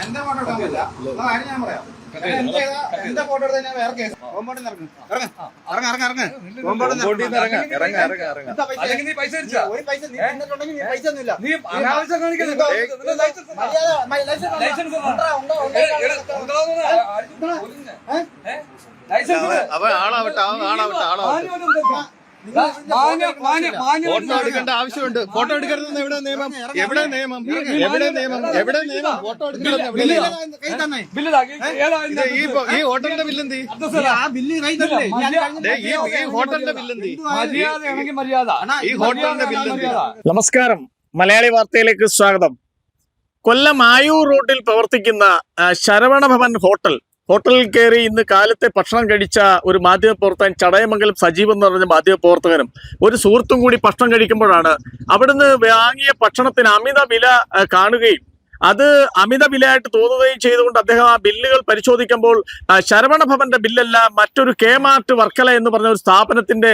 എന്റെ ഫോട്ടോ എടുക്കാൻ പറ്റില്ല. കാര്യം ഞാൻ പറയാം. എന്റെ ഫോട്ടോ എടുത്ത് കഴിഞ്ഞാൽ വേറെ കേസ്. കോമ്പൗണ്ടിൽ ഇറങ്ങും. നീ പൈസ തിരിച്ചാ? ഒരു പൈസ നീ തന്നിട്ടുണ്ടെങ്കിൽ നീ പൈസ ഒന്നുമില്ല. നീ അനാവശ്യം കാണിക്കരുത്. ലൈസൻസ് ഫോട്ടോ എടുക്കേണ്ട ആവശ്യമുണ്ട്. ഫോട്ടോ എടുക്കരുതെന്ന് എവിടെ നിയമം? എവിടെ നിയമം? എവിടെ നിയമം? എവിടെ നിയമം? ഫോട്ടോ എടുക്കരുത്. ഈ ഹോട്ടലിന്റെ ബില്ലെന്തി? ഈ ഹോട്ടലിന്റെ ബില്ലെന്തി? ഈ ഹോട്ടലിന്റെ ബില്ലെന്തി? നമസ്കാരം, മലയാളി വാർത്തയിലേക്ക് സ്വാഗതം. കൊല്ലം ആയൂർ റോഡിൽ പ്രവർത്തിക്കുന്ന ശരവണ ഭവൻ ഹോട്ടലിൽ കയറി ഇന്ന് കാലത്തെ ഭക്ഷണം കഴിച്ച ഒരു മാധ്യമപ്രവർത്തകൻ, ചടയമംഗലം സജീവ് എന്ന് പറഞ്ഞ മാധ്യമപ്രവർത്തകനും ഒരു സുഹൃത്തും കൂടി ഭക്ഷണം കഴിക്കുമ്പോഴാണ് അവിടുന്ന് വാങ്ങിയ ഭക്ഷണത്തിന് അമിത വില കാണുകയും അത് അമിത വിലയായിട്ട് തോന്നുകയും ചെയ്തുകൊണ്ട് അദ്ദേഹം ആ ബില്ലുകൾ പരിശോധിക്കുമ്പോൾ ശരവണ ഭവന്റെ ബില്ലല്ല, മറ്റൊരു കെ-മാർട്ട് വർക്കല എന്ന് പറഞ്ഞ ഒരു സ്ഥാപനത്തിന്റെ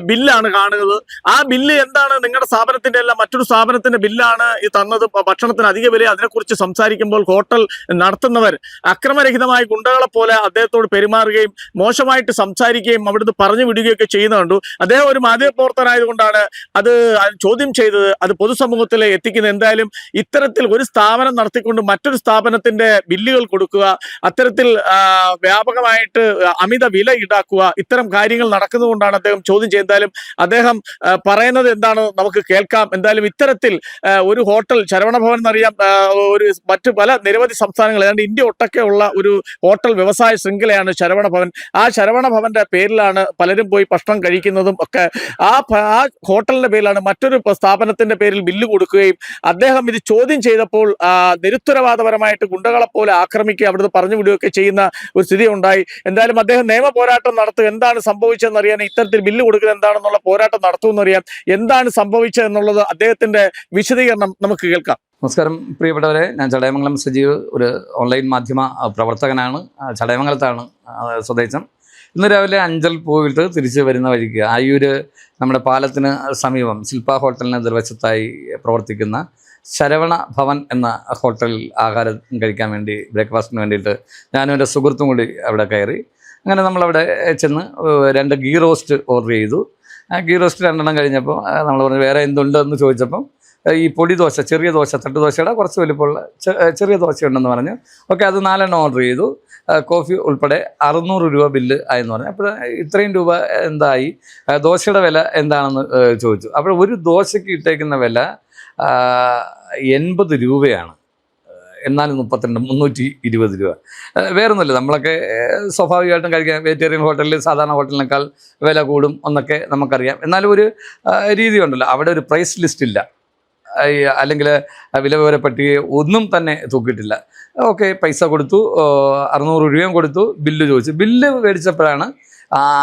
ബില്ലാണ് കാണുന്നത്. ആ ബില്ല് എന്താണ്? നിങ്ങളുടെ സ്ഥാപനത്തിന്റെ അല്ല, മറ്റൊരു സ്ഥാപനത്തിന്റെ ബില്ലാണ് ഈ തന്നത്. ഭക്ഷണത്തിന് അധിക വില. അതിനെക്കുറിച്ച് സംസാരിക്കുമ്പോൾ ഹോട്ടൽ നടത്തുന്നവർ അക്രമരഹിതമായ ഗുണ്ടകളെ പോലെ അദ്ദേഹത്തോട് പെരുമാറുകയും മോശമായിട്ട് സംസാരിക്കുകയും അവിടുന്ന് പറഞ്ഞു വിടുകയൊക്കെ ചെയ്യുന്ന കണ്ടു. അദ്ദേഹം ഒരു മാധ്യമപ്രവർത്തകനായതുകൊണ്ടാണ് അത് ചോദ്യം ചെയ്തത്, അത് പൊതുസമൂഹത്തിൽ എത്തിക്കുന്നത്. എന്തായാലും ഇത്തരത്തിൽ ഒരു സ്ഥാപനം നടത്തിക്കൊണ്ട് മറ്റൊരു സ്ഥാപനത്തിന്റെ ബില്ലുകൾ കൊടുക്കുക, അത്തരത്തിൽ വ്യാപകമായിട്ട് അമിത വില ഈടാക്കുക, ഇത്തരം കാര്യങ്ങൾ നടക്കുന്നതുകൊണ്ടാണ് അദ്ദേഹം ചോദ്യം ചെയ്താലും അദ്ദേഹം പറയുന്നത് എന്താണ് നമുക്ക് കേൾക്കാം. എന്തായാലും ഇത്തരത്തിൽ ഒരു ഹോട്ടൽ, ശരവണ ഭവൻ എന്നറിയാം, ഒരു മറ്റു പല നിരവധി സംസ്ഥാനങ്ങൾ, ഏതാണ്ട് ഇന്ത്യ ഒട്ടൊക്കെ ഉള്ള ഒരു ഹോട്ടൽ വ്യവസായ ശൃംഖലയാണ് ശരവണ ഭവൻ. ആ ശരവണ ഭവന്റെ പേരിലാണ് പലരും പോയി ഭക്ഷണം കഴിക്കുന്നതും ഒക്കെ. ആ ഹോട്ടലിന്റെ പേരിലാണ് മറ്റൊരു സ്ഥാപനത്തിന്റെ പേരിൽ ബില്ല് കൊടുക്കുകയും അദ്ദേഹം ഇത് ചോദ്യം ചെയ്തപ്പോൾ നിരുത്തരവാദപരമായിട്ട് ഗുണ്ടകളെ പോലെ ആക്രമിക്കുക, അവിടുന്ന് പറഞ്ഞു വിടുകയൊക്കെ ചെയ്യുന്ന ഒരു സ്ഥിതി ഉണ്ടായി. എന്തായാലും അദ്ദേഹം നിയമ പോരാട്ടം നടത്തും. എന്താണ് സംഭവിച്ചതെന്നറിയാൻ, ഇത്തരത്തിൽ ബില്ല് കൊടുക്കുന്നത് എന്താണെന്നുള്ള പോരാട്ടം നടത്തുമെന്നറിയാം. എന്താണ് സംഭവിച്ചതെന്നുള്ളത് അദ്ദേഹത്തിന്റെ വിശദീകരണം നമുക്ക് കേൾക്കാം. നമസ്കാരം പ്രിയപ്പെട്ടവരെ, ഞാൻ ചടയമംഗലം സജീവ്, ഒരു ഓൺലൈൻ മാധ്യമ പ്രവർത്തകനാണ്. ചടയമംഗലത്താണ് സ്വദേശം. ഇന്ന് രാവിലെ അഞ്ചൽ പോയിട്ട് തിരിച്ച് വരുന്ന വഴിക്ക് ആയൂര് നമ്മുടെ പാലത്തിന് സമീപം ശില്പ ഹോട്ടലിന് എതിർവശത്തായി പ്രവർത്തിക്കുന്ന ശരവണ ഭവൻ എന്ന ഹോട്ടലിൽ ആഹാരം കഴിക്കാൻ വേണ്ടി, ബ്രേക്ക്ഫാസ്റ്റിന് വേണ്ടിയിട്ട് ഞാനും എൻ്റെ സുഹൃത്തും കൂടി അവിടെ കയറി. അങ്ങനെ നമ്മളവിടെ ചെന്ന് 2 ഗീ റോസ്റ്റ് ഓർഡർ ചെയ്തു. ഗീ റോസ്റ്റ് 2 എണ്ണം കഴിഞ്ഞപ്പോൾ നമ്മൾ പറഞ്ഞു വേറെ എന്തുണ്ടെന്ന് ചോദിച്ചപ്പം ഈ പൊടി ദോശ, ചെറിയ ദോശ, തട്ട് ദോശയുടെ കുറച്ച് വലിപ്പമുള്ള ചെറിയ ദോശയുണ്ടെന്ന് പറഞ്ഞു. ഓക്കെ, അത് 4 എണ്ണം ഓർഡർ ചെയ്തു. കോഫി ഉൾപ്പെടെ 600 രൂപ ബില്ല് ആയെന്ന് പറഞ്ഞു. അപ്പോൾ ഇത്രയും രൂപ എന്തായി, ദോശയുടെ വില എന്താണെന്ന് ചോദിച്ചു. അപ്പോൾ ഒരു ദോശയ്ക്ക് ഇട്ടേക്കുന്ന വില 80 രൂപയാണ്. എന്നാലും 320 രൂപ. വേറൊന്നുമില്ല, നമ്മളൊക്കെ സ്വാഭാവികമായിട്ടും കഴിക്കാൻ വെജിറ്റേറിയൻ ഹോട്ടലിൽ സാധാരണ ഹോട്ടലിനേക്കാൾ വില കൂടും എന്നൊക്കെ നമുക്കറിയാം. എന്നാലും ഒരു രീതി ഉണ്ടല്ലോ, അവിടെ ഒരു പ്രൈസ് ലിസ്റ്റ് ഇല്ല, അല്ലെങ്കിൽ വില വിവര പട്ടിക ഒന്നും തന്നെ തൂക്കിയിട്ടില്ല. ഓക്കെ, പൈസ കൊടുത്തു, 600 രൂപയും കൊടുത്തു. ബില്ല് ചോദിച്ചു. ബില്ല് മേടിച്ചപ്പോഴാണ്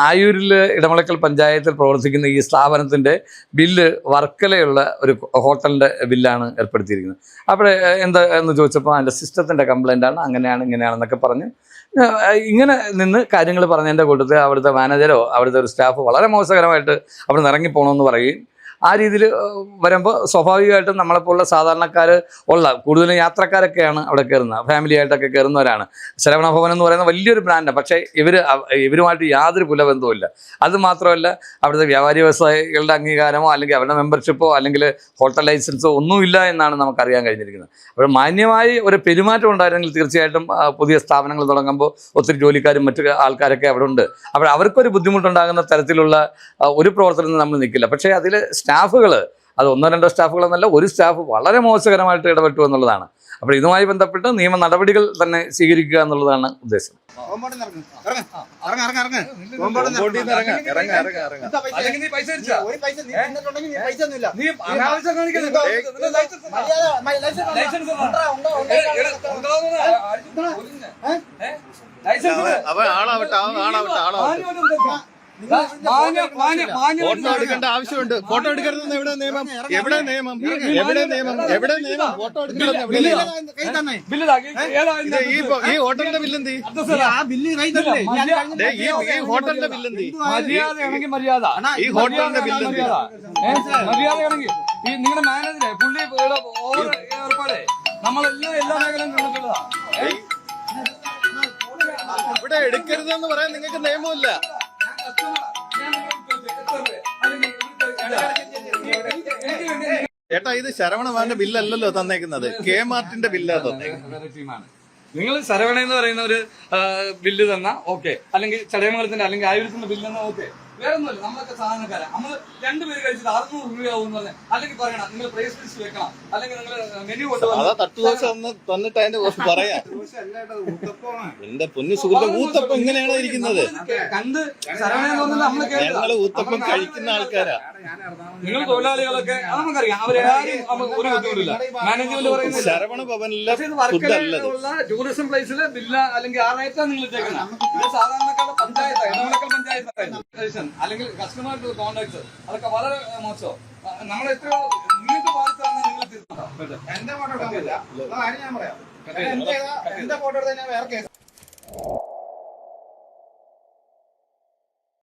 ആയൂരിൽ ഇടമളക്കൽ പഞ്ചായത്തിൽ പ്രവർത്തിക്കുന്ന ഈ സ്ഥാപനത്തിൻ്റെ ബില്ല് വർക്കലയുള്ള ഒരു ഹോട്ടലിൻ്റെ ബില്ലാണ് ഏർപ്പെടുത്തിയിരിക്കുന്നത്. അവിടെ എന്താ എന്ന് ചോദിച്ചപ്പോൾ അതിൻ്റെ സിസ്റ്റത്തിൻ്റെ കംപ്ലൈൻ്റാണ്, അങ്ങനെയാണ് ഇങ്ങനെയാണെന്നൊക്കെ പറഞ്ഞ് ഇങ്ങനെ നിന്ന് കാര്യങ്ങൾ പറഞ്ഞതിൻ്റെ കൂട്ടത്തിൽ അവിടുത്തെ മാനേജരോ അവിടുത്തെ ഒരു സ്റ്റാഫ് വളരെ മോശകരമായിട്ട് അവിടെ നിന്ന് ഇറങ്ങിപ്പോകണമെന്ന് പറയുകയും, ആ രീതിയിൽ വരുമ്പോൾ സ്വാഭാവികമായിട്ടും നമ്മളെപ്പോലുള്ള സാധാരണക്കാർ കൂടുതലും യാത്രക്കാരൊക്കെയാണ് അവിടെ കയറുന്നത്, ഫാമിലി ആയിട്ടൊക്കെ കയറുന്നവരാണ്. ശരവണ ഭവൻ എന്ന് പറയുന്ന വലിയൊരു ബ്രാൻഡാണ്. പക്ഷേ ഇവരുമായിട്ട് യാതൊരു കുലബന്ധവുമില്ല. അതുമാത്രമല്ല, അവിടുത്തെ വ്യാപാരി വ്യവസായികളുടെ അംഗീകാരമോ അല്ലെങ്കിൽ അവരുടെ മെമ്പർഷിപ്പോ അല്ലെങ്കിൽ ഹോട്ടൽ ലൈസൻസോ ഒന്നുമില്ല എന്നാണ് നമുക്കറിയാൻ കഴിഞ്ഞിരിക്കുന്നത്. അപ്പോൾ മാന്യമായി ഒരു പെരുമാറ്റം ഉണ്ടായിരുന്നെങ്കിൽ തീർച്ചയായിട്ടും പുതിയ സ്ഥാപനങ്ങൾ തുടങ്ങുമ്പോൾ ഒത്തിരി ജോലിക്കാരും മറ്റു ആൾക്കാരൊക്കെ അവിടെ ഉണ്ട്. അപ്പോൾ അവർക്കൊരു ബുദ്ധിമുട്ടുണ്ടാകുന്ന തരത്തിലുള്ള ഒരു പ്രവർത്തനം നമ്മൾ നിൽക്കില്ല. പക്ഷേ അതിൽ സ്റ്റാഫുകൾ, അത് 1-2 സ്റ്റാഫുകളെന്നല്ല, ഒരു സ്റ്റാഫ് വളരെ മോശകരമായിട്ട് ഇടപെട്ടു എന്നുള്ളതാണ്. അപ്പോൾ ഇതുമായി ബന്ധപ്പെട്ട് നിയമ നടപടികൾ തന്നെ സ്വീകരിക്കുക എന്നുള്ളതാണ് ഉദ്ദേശം. ഫോട്ടോ എടുക്കേണ്ട ആവശ്യമുണ്ട്. ഫോട്ടോ എടുക്കരുതെന്ന് എവിടെ നിയമം? എവിടെ നിയമം? എവിടെ നിയമം? എവിടെ നിയമം? ഫോട്ടോ എടുക്കരുത്. ഈ ഹോട്ടലിന്റെ ബില്ലെന്തി? ഈ ഹോട്ടലിന്റെ ബില്ലെന്തി? മര്യാദയാണെങ്കിൽ മര്യാദ, ഈ ഹോട്ടലിന്റെ ബില്ലെന്തി? മര്യാദയാണെങ്കിൽ ഈ നിങ്ങളുടെ മാനേജറെ പുള്ളി ഏർപ്പാടെ നമ്മളെല്ലാം എല്ലാ മേഖലയും കണ്ടിട്ടുള്ളതാ. എടുക്കരുതെന്ന് പറയാൻ നിങ്ങൾക്ക് നിയമമില്ല. ചേട്ടാ, ഇത് ശരവണഭവന്റെ ബില്ലല്ലല്ലോ തന്നേക്കുന്നത്, കെ മാർട്ടിന്റെ ബില്ലാ തന്നേക്കുന്നത്. നിങ്ങൾ ശരവണ എന്ന് പറയുന്ന ഒരു ബില്ല് തന്ന ഓക്കെ, അല്ലെങ്കിൽ ചടയമംഗലത്തിന്റെ അല്ലെങ്കിൽ ആയുർവേദത്തിന്റെ ബില്ല് തന്ന ഓക്കെ. വേറെ ഒന്നുമില്ല, നമ്മളൊക്കെ സാധാരണക്കാരാ. നമ്മൾ രണ്ടുപേര് കഴിച്ചിട്ട് 600 രൂപയാവും എന്ന് പറഞ്ഞാൽ, അല്ലെങ്കിൽ പറയണം നിങ്ങൾ പ്രൈസ് ലിസ്റ്റ് വെക്കണം, അല്ലെങ്കിൽ നിങ്ങൾ മെനു കൊണ്ടുവരണം. തട്ടുദോശ തന്നിട്ട് അതിന്റെ പറയാ. എന്റെ പൊന്നു സുഹൃത്തെ, ഊത്തപ്പം ഇങ്ങനെയാണോ ഇരിക്കുന്നത്? കണ്ട് ശരവണ എന്ന് പറഞ്ഞാൽ നമ്മൾ ഞങ്ങള് ഊത്തപ്പം കഴിക്കുന്ന ആൾക്കാരാ. നിങ്ങൾ തൊഴിലാളികളൊക്കെ നമുക്കറിയാം, അവരാരും ഒരു ബുദ്ധിമുട്ടില്ല. മാനേജ്മെന്റ് പറയുന്നത് ശരവണ ഭവനിലെ ഫുഡല്ലത്. ടൂറിസം പ്ലേസിലെ ബില്ല അല്ലെങ്കിൽ ആറായിട്ടാണ് നിങ്ങൾ ഇട്ടേക്കുന്നത്. ഇത് സാധാരണക്കാരുടെ പഞ്ചായത്ത്, ഇടവളക്കൽ പഞ്ചായത്ത് അല്ലെങ്കിൽ കസ്റ്റമർ കോൺടാക്ട്, അതൊക്കെ വളരെ മോശം. നമ്മൾ എത്ര നിങ്ങൾക്ക് ബാധിച്ചാണ് നിങ്ങൾ തീർച്ചയായിട്ടും എന്റെ ഫോട്ടോ എടുക്കാൻ പറ്റില്ല. കാര്യം ഞാൻ പറയാം. എന്റെ ഫോട്ടോ എടുത്ത് കഴിഞ്ഞാൽ വേറെ കേസ്.